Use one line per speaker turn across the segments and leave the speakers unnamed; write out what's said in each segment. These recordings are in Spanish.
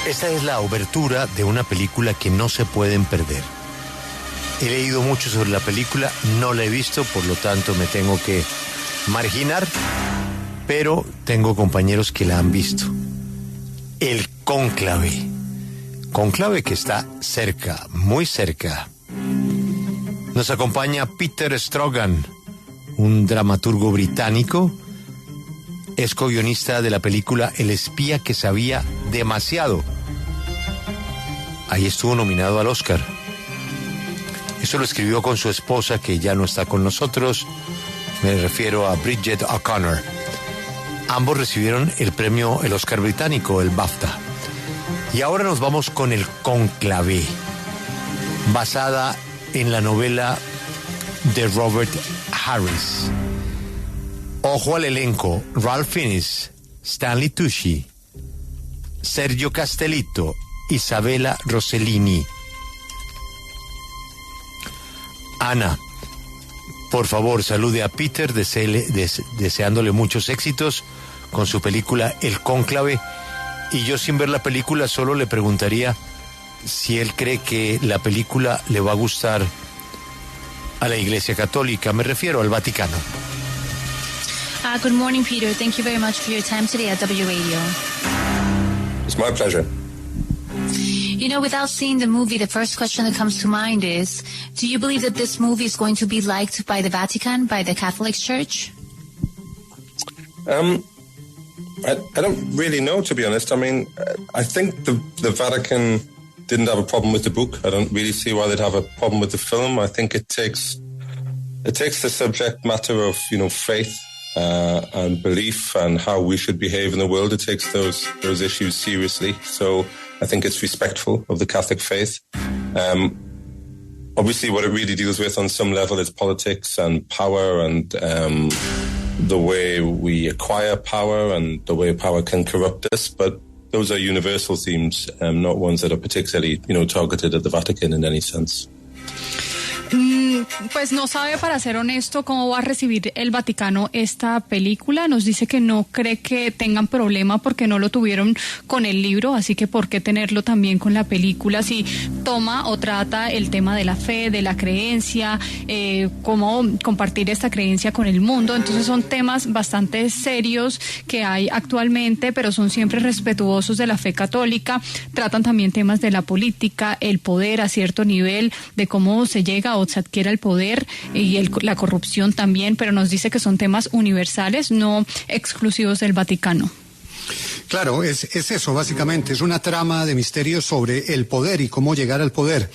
Esta es la obertura de una película que no se pueden perder. He leído mucho sobre la película, no la he visto, por lo tanto me tengo que marginar, pero tengo compañeros que la han visto. El Cónclave. Cónclave que está cerca, muy cerca. Nos acompaña Peter Strogan, un dramaturgo británico. Es co-guionista de la película El espía que sabía demasiado. Ahí estuvo nominado al Oscar. Eso lo escribió con su esposa, que ya no está con nosotros. Me refiero a Bridget O'Connor. Ambos recibieron el premio, el Oscar británico, el BAFTA. Y ahora nos vamos con El Cónclave, basada en la novela de Robert Harris. Ojo al elenco: Ralph Fiennes, Stanley Tucci, Sergio Castellitto, Isabella Rossellini. Ana, por favor, salude a Peter, deseándole muchos éxitos con su película El Cónclave. Y yo, sin ver la película, solo le preguntaría si él cree que la película le va a gustar a la Iglesia Católica. Me refiero al Vaticano.
Good morning, Peter. Thank you very much for your time today at W Radio.
It's my pleasure.
You know, without seeing the movie, the first question that comes to mind is, do you believe that this movie is going to be liked by the Vatican, by the Catholic Church?
I don't really know, to be honest. I mean, I think the Vatican didn't have a problem with the book. I don't really see why they'd have a problem with the film. I think it takes the subject matter of, faith and belief and how we should behave in the world. It takes those issues seriously. So I think it's respectful of the Catholic faith. Obviously, what it really deals with on some level is politics and power and the way we acquire power and the way power can corrupt us. But those are universal themes, not ones that are particularly, targeted at the Vatican in any sense.
Pues no sabe, para ser honesto, cómo va a recibir el Vaticano esta película. Nos dice que no cree que tengan problema porque no lo tuvieron con el libro, así que ¿por qué tenerlo también con la película si toma o trata el tema de la fe, de la creencia, cómo compartir esta creencia con el mundo? Entonces son temas bastante serios que hay actualmente, pero son siempre respetuosos de la fe católica. Tratan también temas de la política, el poder a cierto nivel, de cómo se llega o se adquiere el poder y la corrupción también, pero nos dice que son temas universales, no exclusivos del Vaticano.
Claro, es eso básicamente, es una trama de misterio sobre el poder y cómo llegar al poder.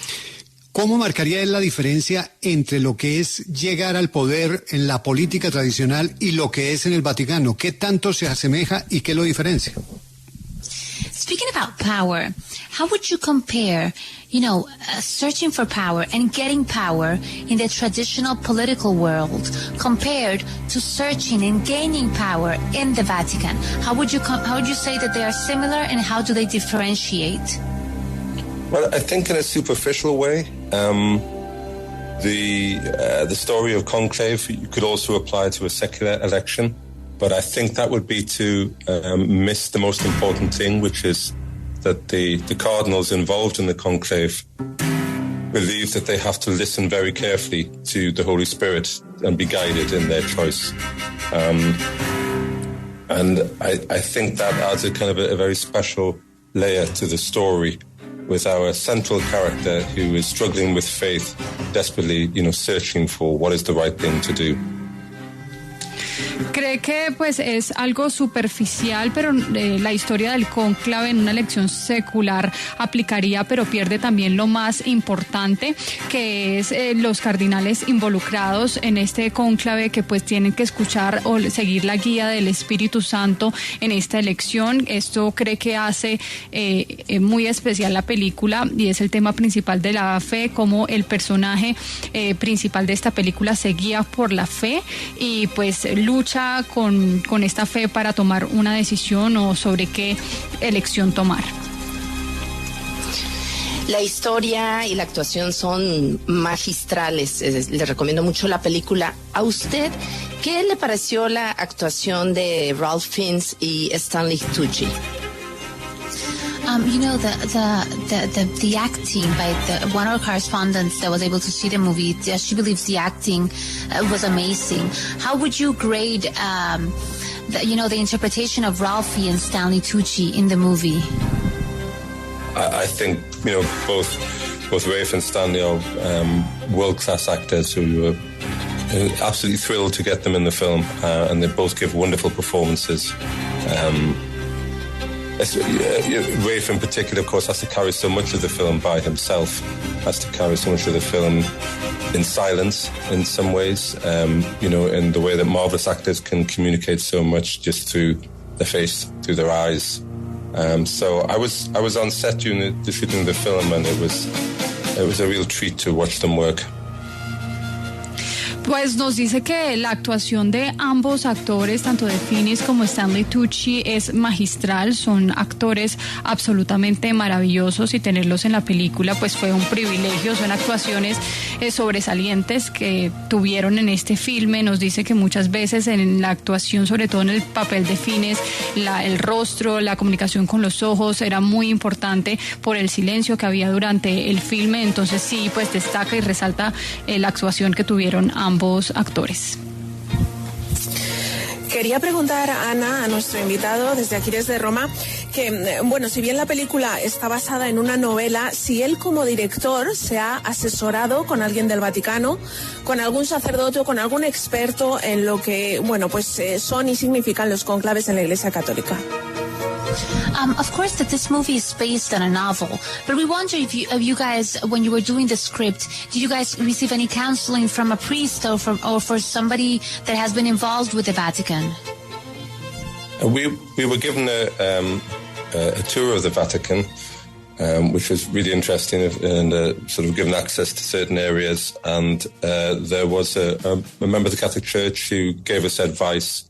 ¿Cómo marcaría él la diferencia entre lo que es llegar al poder en la política tradicional y lo que es en el Vaticano? ¿Qué tanto se asemeja y qué lo diferencia?
Speaking about power, how would you compare, searching for power and getting power in the traditional political world compared to searching and gaining power in the Vatican? How would you say that they are similar, and how do they differentiate?
Well, I think in a superficial way, the story of conclave you could also apply to a secular election. But I think that would be to miss the most important thing, which is that the cardinals involved in the conclave believe that they have to listen very carefully to the Holy Spirit and be guided in their choice. And I think that adds a kind of a very special layer to the story, with our central character who is struggling with faith, desperately, searching for what is the right thing to do.
Cree que pues es algo superficial, pero la historia del cónclave en una elección secular aplicaría, pero pierde también lo más importante, que es los cardinales involucrados en este cónclave, que pues tienen que escuchar o seguir la guía del Espíritu Santo en esta elección. Esto cree que hace muy especial la película, y es el tema principal de la fe, como el personaje principal de esta película se guía por la fe y pues lucha con esta fe para tomar una decisión o sobre qué elección tomar.
La historia y la actuación son magistrales. Le recomiendo mucho la película. ¿A usted qué le pareció la actuación de Ralph Fiennes y Stanley Tucci?
You know, the acting by one of our correspondents that was able to see the movie, she believes the acting was amazing. How would you grade, the interpretation of Ralphie and Stanley Tucci in the movie?
I think, both Rafe and Stanley are world-class actors who were absolutely thrilled to get them in the film, and they both give wonderful performances. Rafe in particular, of course, has to carry so much of the film by himself, has to carry so much of the film in silence in some ways, in the way that marvelous actors can communicate so much just through their face, through their eyes. So I was on set during the shooting of the film, and it was a real treat to watch them work.
Pues nos dice que la actuación de ambos actores, tanto de Fiennes como Stanley Tucci, es magistral. Son actores absolutamente maravillosos y tenerlos en la película pues fue un privilegio. Son actuaciones sobresalientes que tuvieron en este filme. Nos dice que muchas veces en la actuación, sobre todo en el papel de Fiennes, el rostro, la comunicación con los ojos era muy importante por el silencio que había durante el filme. Entonces sí, pues destaca y resalta la actuación que tuvieron ambos actores.
Quería preguntar, Ana, a nuestro invitado desde Roma, que, si bien la película está basada en una novela, si él como director se ha asesorado con alguien del Vaticano, con algún sacerdote o con algún experto en lo que, son y significan los cónclaves en la Iglesia Católica.
Of course, that this movie is based on a novel, but we wonder if you guys, when you were doing the script, did you guys receive any counseling from a priest or for somebody that has been involved with the Vatican?
We were given a tour of the Vatican, which was really interesting, and sort of given access to certain areas. And there was a member of the Catholic Church who gave us advice,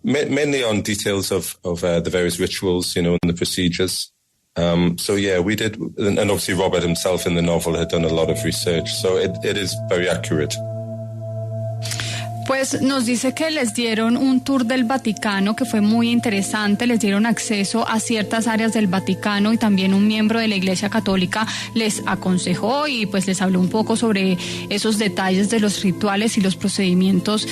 mainly on details of the various rituals, and the procedures. We did, and obviously Robert himself in the novel had done a lot of research, so it is very accurate.
Pues nos dice que les dieron un tour del Vaticano que fue muy interesante, les dieron acceso a ciertas áreas del Vaticano y también un miembro de la Iglesia Católica les aconsejó y pues les habló un poco sobre esos detalles de los rituales y los procedimientos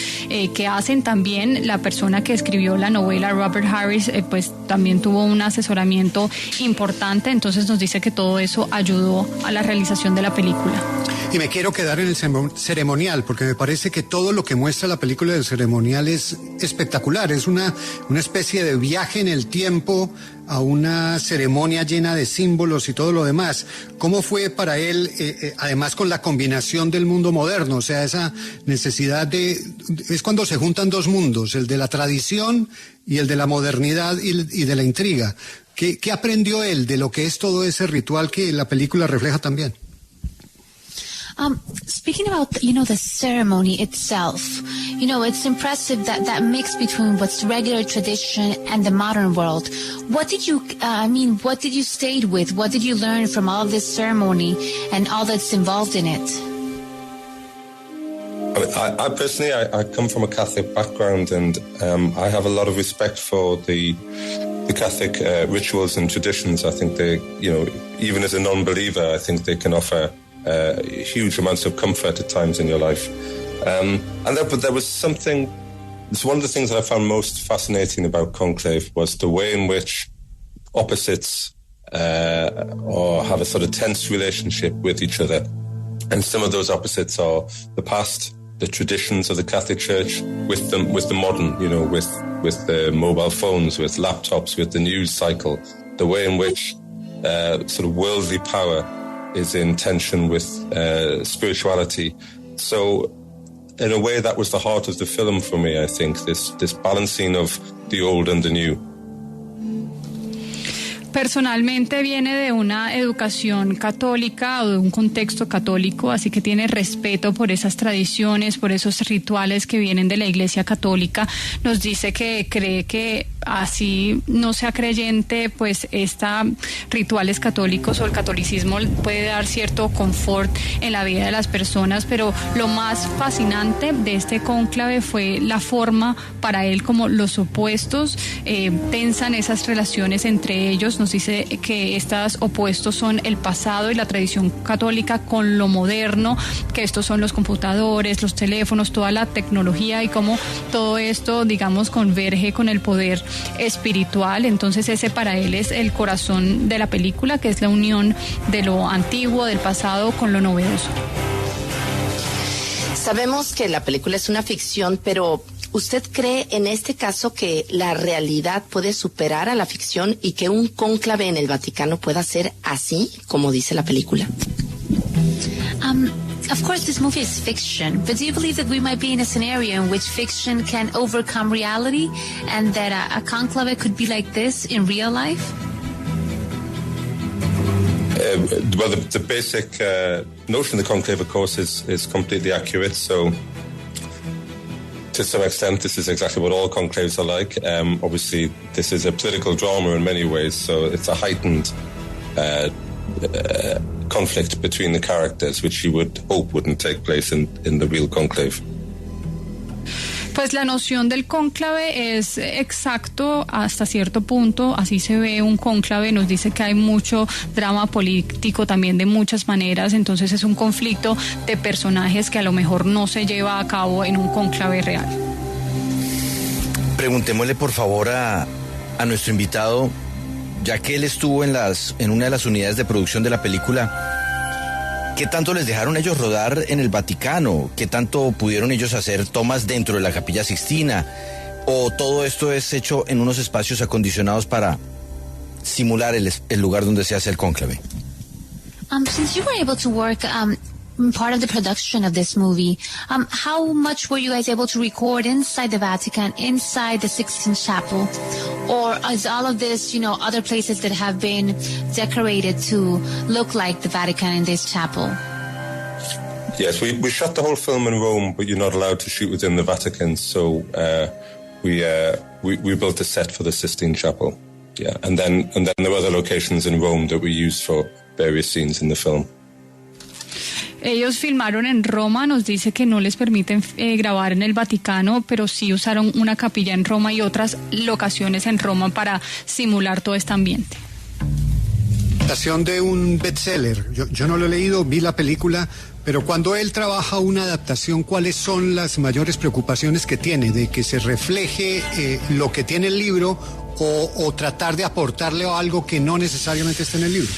que hacen. También la persona que escribió la novela, Robert Harris, pues también tuvo un asesoramiento importante, entonces nos dice que todo eso ayudó a la realización de la película.
Y me quiero quedar en el ceremonial, porque me parece que todo lo que muestra la película del ceremonial es espectacular. Es una especie de viaje en el tiempo a una ceremonia llena de símbolos y todo lo demás. ¿Cómo fue para él, además con la combinación del mundo moderno? O sea, esa necesidad es cuando se juntan dos mundos, el de la tradición y el de la modernidad y de la intriga. ¿Qué aprendió él de lo que es todo ese ritual que la película refleja también?
Speaking about, the ceremony itself, it's impressive that mix between what's regular tradition and the modern world. What did you stay with? What did you learn from all of this ceremony and all that's involved in it?
I personally, I come from a Catholic background, and I have a lot of respect for the Catholic rituals and traditions. I think they, even as a non-believer, I think they can offer huge amounts of comfort at times in your life. But there was something, it's one of the things that I found most fascinating about Conclave was the way in which opposites or have a sort of tense relationship with each other. And some of those opposites are the past, the traditions of the Catholic Church with the modern, with the mobile phones, with laptops, with the news cycle, the way in which sort of worldly power is in tension with spirituality. So in a way, that was the heart of the film for me, I think, this balancing of the old and the new.
Personalmente viene de una educación católica o de un contexto católico, así que tiene respeto por esas tradiciones, por esos rituales que vienen de la Iglesia Católica. Nos dice que cree que así no sea creyente, pues rituales católicos o el catolicismo puede dar cierto confort en la vida de las personas, pero lo más fascinante de este cónclave fue la forma para él como los opuestos tensan esas relaciones entre ellos. Nos dice que estos opuestos son el pasado y la tradición católica con lo moderno, que estos son los computadores, los teléfonos, toda la tecnología y cómo todo esto, digamos, converge con el poder espiritual. Entonces ese para él es el corazón de la película, que es la unión de lo antiguo, del pasado, con lo novedoso.
Sabemos que la película es una ficción, pero ¿usted cree en este caso que la realidad puede superar a la ficción y que un cónclave en el Vaticano pueda ser así, como dice la película?
Of course, this movie is fiction, but do you believe that we might be in a scenario in which fiction can overcome reality and that a conclave could be like this in real life?
Well, the basic notion of the conclave, of course, is completely accurate. So, to some extent, this is exactly what all conclaves are like. Obviously, this is a political drama in many ways, so it's a heightened conflict between the characters, which you would hope wouldn't take place in the real conclave.
Pues la noción del cónclave es exacto hasta cierto punto, así se ve un cónclave, nos dice que hay mucho drama político también de muchas maneras, entonces es un conflicto de personajes que a lo mejor no se lleva a cabo en un cónclave real.
Preguntémosle por favor a nuestro invitado, ya que él estuvo en una de las unidades de producción de la película, ¿qué tanto les dejaron ellos rodar en el Vaticano? ¿Qué tanto pudieron ellos hacer tomas dentro de la Capilla Sixtina? ¿O todo esto es hecho en unos espacios acondicionados para simular el lugar donde se hace el cónclave?
Since you were able to work part of the production of this movie, how much were you guys able to record inside the Vatican, inside the Sixtine Chapel? Or is all of this, other places that have been decorated to look like the Vatican in this chapel?
Yes, we shot the whole film in Rome, but you're not allowed to shoot within the Vatican, so we built a set for the Sistine Chapel. Yeah, and then there were other locations in Rome that we used for various scenes in the film.
Ellos filmaron en Roma, nos dice que no les permiten grabar en el Vaticano, pero sí usaron una capilla en Roma y otras locaciones en Roma para simular todo este ambiente.
Adaptación de un bestseller. Yo no lo he leído, vi la película, pero cuando él trabaja una adaptación, ¿cuáles son las mayores preocupaciones que tiene? ¿De que se refleje lo que tiene el libro o tratar de aportarle algo que no necesariamente está en el libro?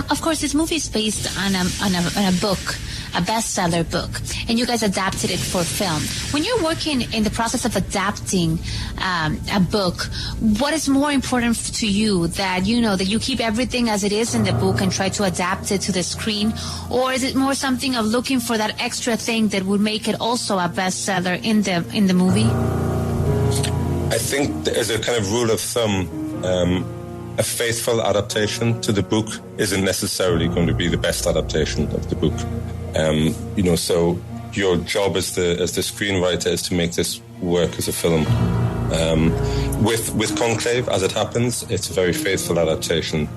Of course, this movie is based on a book, a bestseller book, and you guys adapted it for film. When you're working in the process of adapting a book, what is more important to you, that you keep everything as it is in the book and try to adapt it to the screen, or is it more something of looking for that extra thing that would make it also a bestseller in the movie?
I think as a kind of rule of thumb, a faithful adaptation to the book isn't necessarily going to be the best adaptation of the book. So your job as the screenwriter is to make this work as a film. With Conclave, as it happens, it's a very faithful adaptation.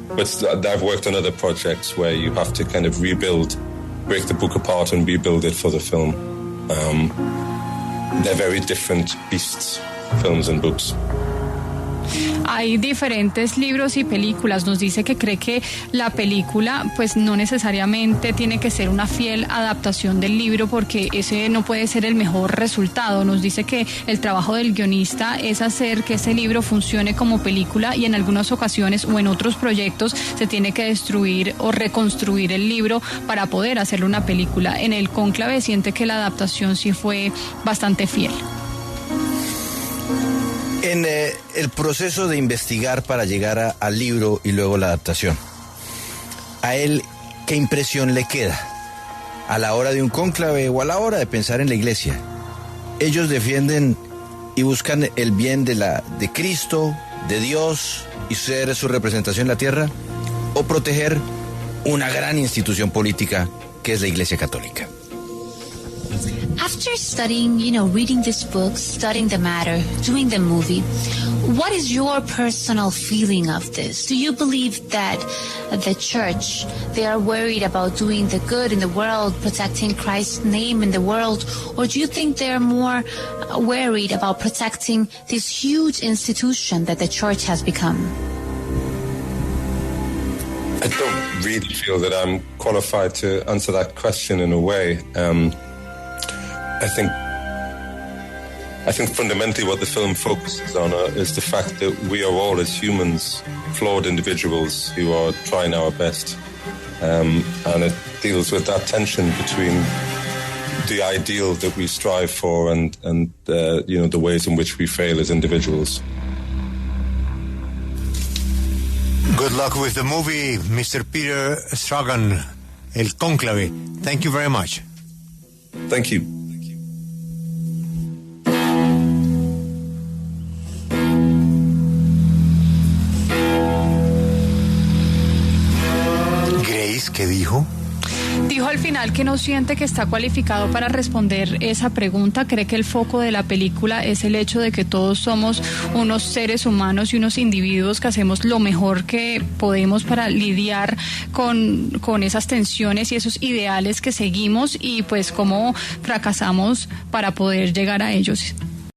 But I've worked on other projects where you have to kind of break the book apart and rebuild it for the film. They're very different beasts, films and books.
Hay diferentes libros y películas. Nos dice que cree que la película pues no necesariamente tiene que ser una fiel adaptación del libro, porque ese no puede ser el mejor resultado. Nos dice que el trabajo del guionista es hacer que ese libro funcione como película, y en algunas ocasiones o en otros proyectos se tiene que destruir o reconstruir el libro para poder hacerle una película. En el Cónclave siente que la adaptación sí fue bastante fiel.
En el proceso de investigar para llegar al libro y luego la adaptación, ¿a él qué impresión le queda a la hora de un cónclave o a la hora de pensar en la iglesia? Ellos defienden y buscan el bien de Cristo, de Dios y ser su representación en la tierra, o proteger una gran institución política que es la Iglesia Católica.
After studying, reading this book, studying the matter, doing the movie, what is your personal feeling of this? Do you believe that the church, they are worried about doing the good in the world, protecting Christ's name in the world, or do you think they're more worried about protecting this huge institution that the church has become?
I don't really feel that I'm qualified to answer that question in a way. I think fundamentally what the film focuses on is the fact that we are all, as humans, flawed individuals who are trying our best. And it deals with that tension between the ideal that we strive for and the ways in which we fail as individuals.
Good luck with the movie, Mr. Peter Stragan, El Cónclave. Thank you very much.
Thank you.
Grace, ¿qué dijo?
Dijo al final que no siente que está cualificado para responder esa pregunta. Cree que el foco de la película es el hecho de que todos somos unos seres humanos y unos individuos que hacemos lo mejor que podemos para lidiar con esas tensiones y esos ideales que seguimos y pues cómo fracasamos para poder llegar a ellos.